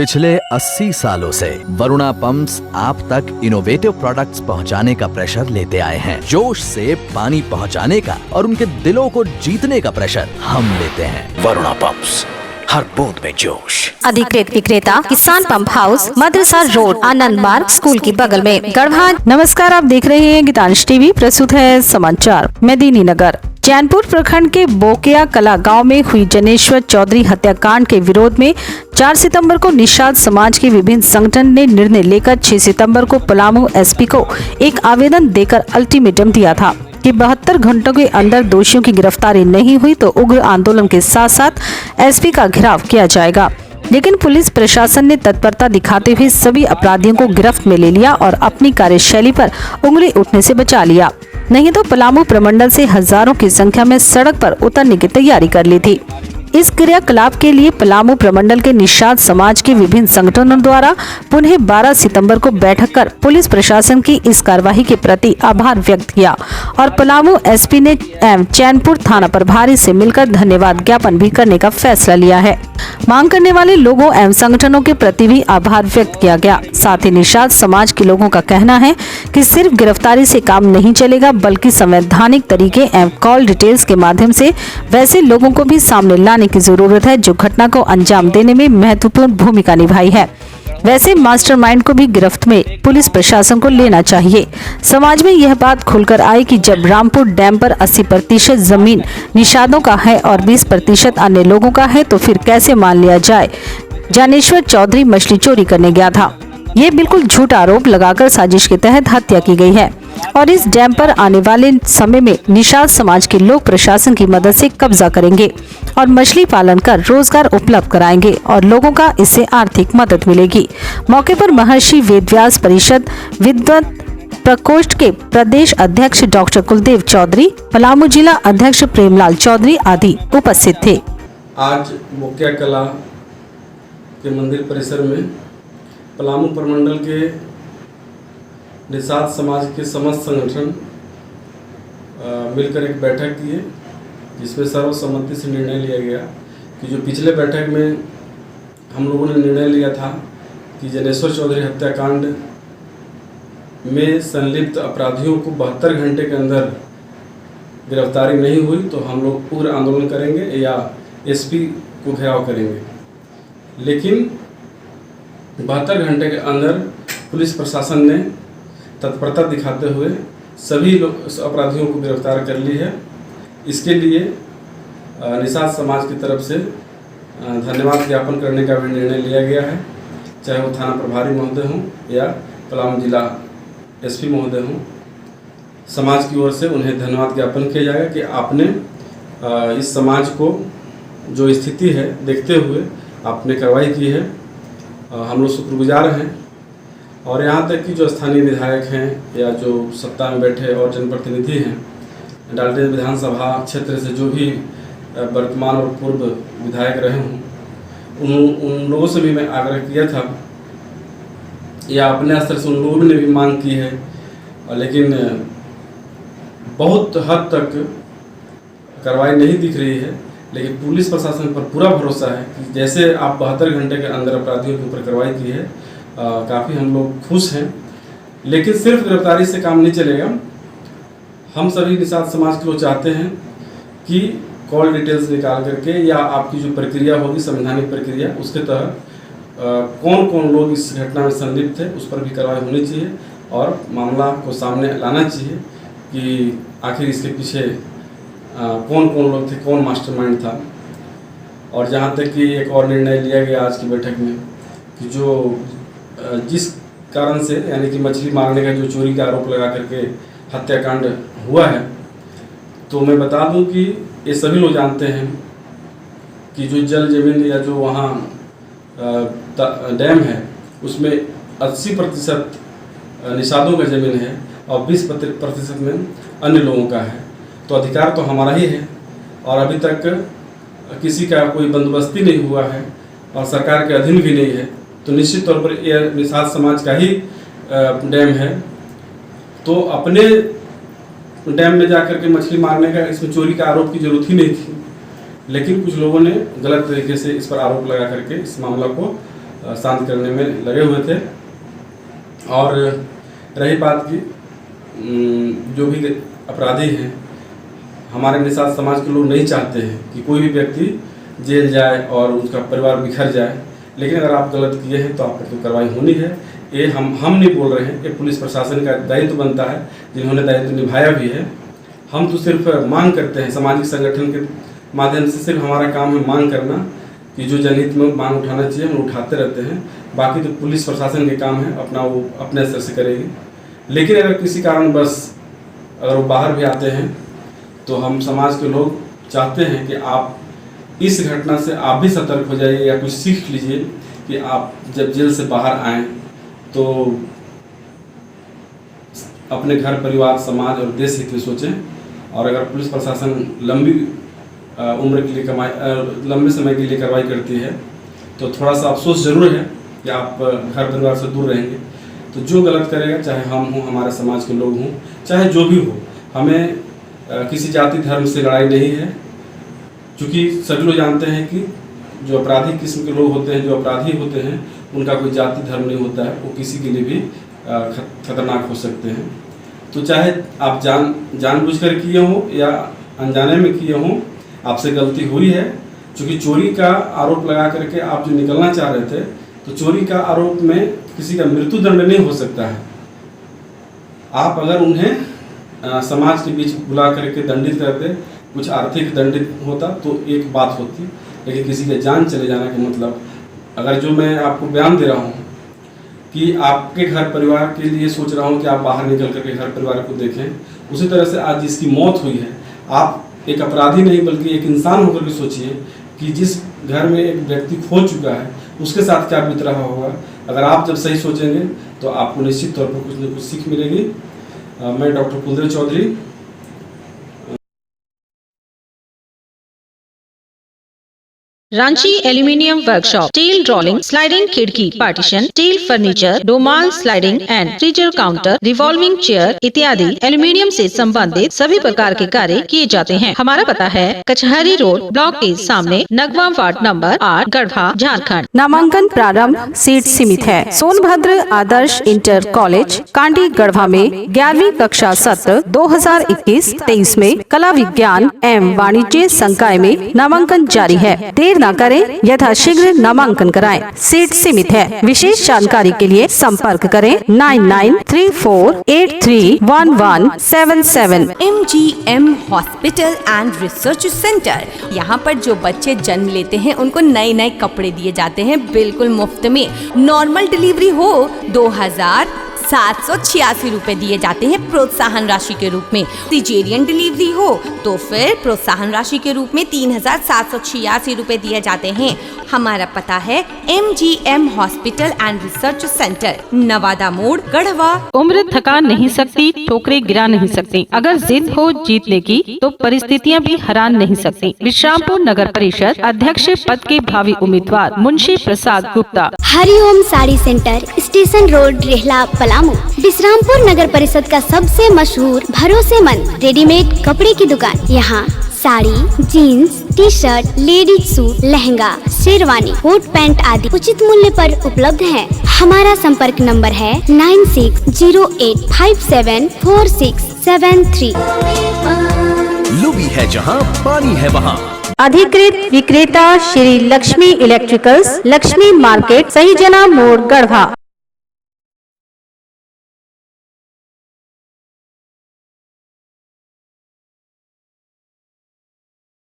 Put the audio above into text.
पिछले 80 सालों से वरुणा पंप्स आप तक इनोवेटिव प्रोडक्ट्स पहुंचाने का प्रेशर लेते आए हैं। जोश से पानी पहुंचाने का और उनके दिलों को जीतने का प्रेशर हम लेते हैं। वरुणा पंप्स, हर बूंद में जोश। अधिकृत विक्रेता किसान पंप हाउस, मदरसा रोड, आनंद मार्ग स्कूल के बगल में, गढ़वाल। नमस्कार, आप देख रहे हैं गीतांश टीवी। प्रस्तुत है समाचार मेदिनी नगर। चैनपुर प्रखंड के बोकिया कला गांव में हुई जनेश्वर चौधरी हत्याकांड के विरोध में 4 सितंबर को निषाद समाज के विभिन्न संगठन ने निर्णय लेकर 6 सितंबर को पलामू एसपी को एक आवेदन देकर अल्टीमेटम दिया था कि 72 घंटों के अंदर दोषियों की गिरफ्तारी नहीं हुई तो उग्र आंदोलन के साथ साथ एसपी का घेराव किया जाएगा। लेकिन पुलिस प्रशासन ने तत्परता दिखाते हुए सभी अपराधियों को गिरफ्त में ले लिया और अपनी कार्यशैली पर उंगली उठने से बचा लिया, नहीं तो पलामू प्रमंडल से हजारों की संख्या में सड़क पर उतरने की तैयारी कर ली थी। इस क्रियाकलाप के लिए पलामू प्रमंडल के निषाद समाज के विभिन्न संगठनों द्वारा पुनः 12 सितंबर को बैठक कर पुलिस प्रशासन की इस कार्रवाई के प्रति आभार व्यक्त किया और पलामू एसपी ने चैनपुर थाना प्रभारी से मिलकर धन्यवाद ज्ञापन भी करने का फैसला लिया है। मांग करने वाले लोगों एवं संगठनों के प्रति भी आभार व्यक्त किया गया। साथ ही निषाद समाज के लोगों का कहना है कि सिर्फ गिरफ्तारी से काम नहीं चलेगा, बल्कि संवैधानिक तरीके एवं कॉल डिटेल्स के माध्यम से वैसे लोगों को भी सामने लाने की जरूरत है जो घटना को अंजाम देने में महत्वपूर्ण भूमिका निभाई है। वैसे मास्टरमाइंड को भी गिरफ्त में पुलिस प्रशासन को लेना चाहिए। समाज में यह बात खुलकर आई कि जब रामपुर डैम पर 80% जमीन निषादों का है और 20% अन्य लोगों का है, तो फिर कैसे मान लिया जाए जनेश्वर चौधरी मछली चोरी करने गया था। ये बिल्कुल झूठा आरोप लगाकर साजिश के तहत हत्या की गई है और इस डैम पर आने वाले समय में निषाद समाज के लोग प्रशासन की मदद से कब्जा करेंगे और मछली पालन कर रोजगार उपलब्ध कराएंगे और लोगों का इससे आर्थिक मदद मिलेगी। मौके पर महर्षि वेदव्यास परिषद विद्वत प्रकोष्ठ के प्रदेश अध्यक्ष डॉक्टर कुलदेव चौधरी, पलामू जिला अध्यक्ष प्रेमलाल चौधरी आदि उपस्थित थे। आज बोकिया कला के मंदिर परिसर में पलामू प्रमंडल के निषाद समाज के समस्त संगठन मिलकर एक बैठक की है, जिसमें सर्वसम्मति से निर्णय लिया गया कि जो पिछले बैठक में हम लोगों ने निर्णय लिया था कि जनेश्वर चौधरी हत्याकांड में संलिप्त अपराधियों को 72 घंटे के अंदर गिरफ्तारी नहीं हुई तो हम लोग उग्र आंदोलन करेंगे या एसपी को घेराव करेंगे। लेकिन 72 घंटे के अंदर पुलिस प्रशासन ने तत्परता दिखाते हुए सभी अपराधियों को गिरफ्तार कर ली है। इसके लिए निषाद समाज की तरफ से धन्यवाद ज्ञापन करने का भी निर्णय लिया गया है, चाहे वो थाना प्रभारी महोदय हों या पलामू जिला एसपी महोदय हों। समाज की ओर से उन्हें धन्यवाद ज्ञापन किया जाएगा कि आपने इस समाज को जो स्थिति है देखते हुए आपने कार्रवाई की है। हम लोग शुक्रगुजार हैं और यहाँ तक कि जो स्थानीय विधायक हैं या जो सत्ता में बैठे और जनप्रतिनिधि हैं, डालटेन विधानसभा क्षेत्र से जो भी वर्तमान और पूर्व विधायक रहे हों, उन लोगों से भी मैं आग्रह किया था या अपने स्तर से उन लोगों ने भी मांग की है, लेकिन बहुत हद तक कार्रवाई नहीं दिख रही है। लेकिन पुलिस प्रशासन पर पूरा भरोसा है कि जैसे आप 72 घंटे के अंदर अपराधियों के ऊपर कार्रवाई की है, काफ़ी हम लोग खुश हैं। लेकिन सिर्फ गिरफ्तारी से काम नहीं चलेगा। हम सभी निषाद समाज के लोग चाहते हैं कि कॉल डिटेल्स निकाल करके या आपकी जो प्रक्रिया होगी संवैधानिक प्रक्रिया, उसके तहत कौन कौन लोग इस घटना में संलिप्त थे उस पर भी कार्रवाई होनी चाहिए और मामला को सामने लाना चाहिए कि आखिर इसके पीछे कौन कौन लोग थे, कौन मास्टरमाइंड था। और जहाँ तक कि एक और निर्णय लिया गया आज की बैठक में कि जो जिस कारण से यानी कि मछली मारने का जो चोरी का आरोप लगा करके हत्याकांड हुआ है, तो मैं बता दूं कि ये सभी लोग जानते हैं कि जो जल जमीन या जो वहाँ डैम है उसमें 80% निषादों का ज़मीन है और 20% में अन्य लोगों का है। तो अधिकार तो हमारा ही है और अभी तक किसी का कोई बंदोबस्ती नहीं हुआ है और सरकार के अधीन भी नहीं है, तो निश्चित तौर पर यह निषाद समाज का ही डैम है। तो अपने डैम में जाकर के मछली मारने का, इसमें चोरी का आरोप की जरूरत ही नहीं थी, लेकिन कुछ लोगों ने गलत तरीके से इस पर आरोप लगा करके इस मामला को शांत करने में लगे हुए थे। और रही बात की जो भी अपराधी हैं, हमारे निषाद समाज के लोग नहीं चाहते हैं कि कोई भी व्यक्ति जेल जाए और उसका परिवार बिखर जाए, लेकिन अगर आप गलत किए हैं तो आप पर तो कार्रवाई होनी है। ये हम नहीं बोल रहे हैं, ये पुलिस प्रशासन का दायित्व बनता है, जिन्होंने दायित्व निभाया भी है। हम तो सिर्फ मांग करते हैं, सामाजिक संगठन के माध्यम से सिर्फ हमारा काम है मांग करना कि जो जनहित में मांग उठाना चाहिए हम उठाते रहते हैं। बाकी तो पुलिस प्रशासन के काम है, अपना वो अपने स्तर से करेगी। लेकिन अगर किसी कारणवश अगर वो बाहर भी आते हैं तो हम समाज के लोग चाहते हैं कि आप इस घटना से आप भी सतर्क हो जाइए या कुछ सीख लीजिए कि आप जब जेल से बाहर आएँ तो अपने घर परिवार समाज और देश हित में सोचें। और अगर पुलिस प्रशासन लंबी उम्र के लिए लंबे समय के लिए कार्रवाई करती है तो थोड़ा सा अफसोस ज़रूर है कि आप घर परिवार से दूर रहेंगे। तो जो गलत करेगा, चाहे हम हों, हमारे समाज के लोग हों, चाहे जो भी हो, हमें किसी जाति धर्म से लड़ाई नहीं है। क्योंकि सभी लोग जानते हैं कि जो अपराधी किस्म के लोग होते हैं, जो अपराधी होते हैं, उनका कोई जाति धर्म नहीं होता है, वो किसी के लिए भी खतरनाक हो सकते हैं। तो चाहे आप जानबूझकर किए हों या अनजाने में किए हों, आपसे गलती हुई है। क्योंकि चोरी का आरोप लगा करके आप जो निकलना चाह रहे थे, तो चोरी का आरोप में किसी का मृत्यु दंड नहीं हो सकता है। आप अगर उन्हें समाज के बीच बुला करके दंडित करते, कुछ आर्थिक दंडित होता तो एक बात होती, लेकिन किसी के जान चले जाने का मतलब, अगर जो मैं आपको बयान दे रहा हूँ कि आपके घर परिवार के लिए सोच रहा हूँ कि आप बाहर निकल करके घर परिवार को देखें, उसी तरह से आज जिसकी मौत हुई है, आप एक अपराधी नहीं बल्कि एक इंसान होकर के सोचिए कि जिस घर में एक व्यक्ति खो चुका है उसके साथ क्या बीत रहा होगा। अगर आप जब सही सोचेंगे तो आपको निश्चित तौर पर कुछ न कुछ सीख मिलेगी। मैं doctor Kuldev Chaudhary. Ranchi aluminium workshop, steel rolling, sliding खिड़की पार्टीशन, स्टील फर्नीचर, रोमाल sliding and freezer counter, revolving chair इत्यादि एल्यूमिनियम से संबंधित सभी प्रकार के कार्य किए जाते हैं। हमारा पता है कचहरी रोड, ब्लॉक के सामने, नगवा वार्ड नंबर 8, गढ़वा, झारखंड। नामांकन प्रारंभ सीट सीमित है। सोनभद्र आदर्श इंटर कॉलेज कांडी गढ़वा में 11वीं कक्षा सत्र 2021-23 में कला विज्ञान एवं वाणिज्य संकाय में नामांकन जारी है। देर न करें, यथाशीघ्र नामांकन कराएं। सीट सीमित है। विशेष जानकारी के लिए संपर्क करें 9934831177। MGM hospital and research centre. यहाँ पर जो बच्चे जन्म लेते हैं उनको नए नए कपड़े दिए जाते हैं बिल्कुल मुफ्त में। नॉर्मल डिलीवरी हो 2786 रुपए दिए जाते हैं प्रोत्साहन राशि के रूप में। सिजेरियन डिलीवरी हो तो फिर प्रोत्साहन राशि के रूप में 3786 रुपए दिए जाते हैं। हमारा पता है MGM hospital and research centre, Nawada मोड़, गढ़वा। उम्र थका नहीं सकती, ठोकरे गिरा नहीं सकती। अगर जिद हो जीतने की तो परिस्थितियां भी हरा नहीं सकती। विश्रामपुर नगर परिषद अध्यक्ष पद के भावी उम्मीदवार Munshi Prasad Gupta. Hariom sari centre, station road, Rehla, Palamu. Vishrampur नगर परिषद का सबसे मशहूर भरोसेमंद रेडीमेड कपड़े की दुकान। यहाँ sari, jeans, T shirt, ladies suit, lehenga, sherwani, coat pant आदि उचित मूल्य पर उपलब्ध है। हमारा संपर्क नंबर है 9608574673। लुबी है जहां पानी है वहां। अधिकृत विक्रेता श्री लक्ष्मी इलेक्ट्रिकल्स, लक्ष्मी मार्केट, सही जना मोड़, गढ़वा।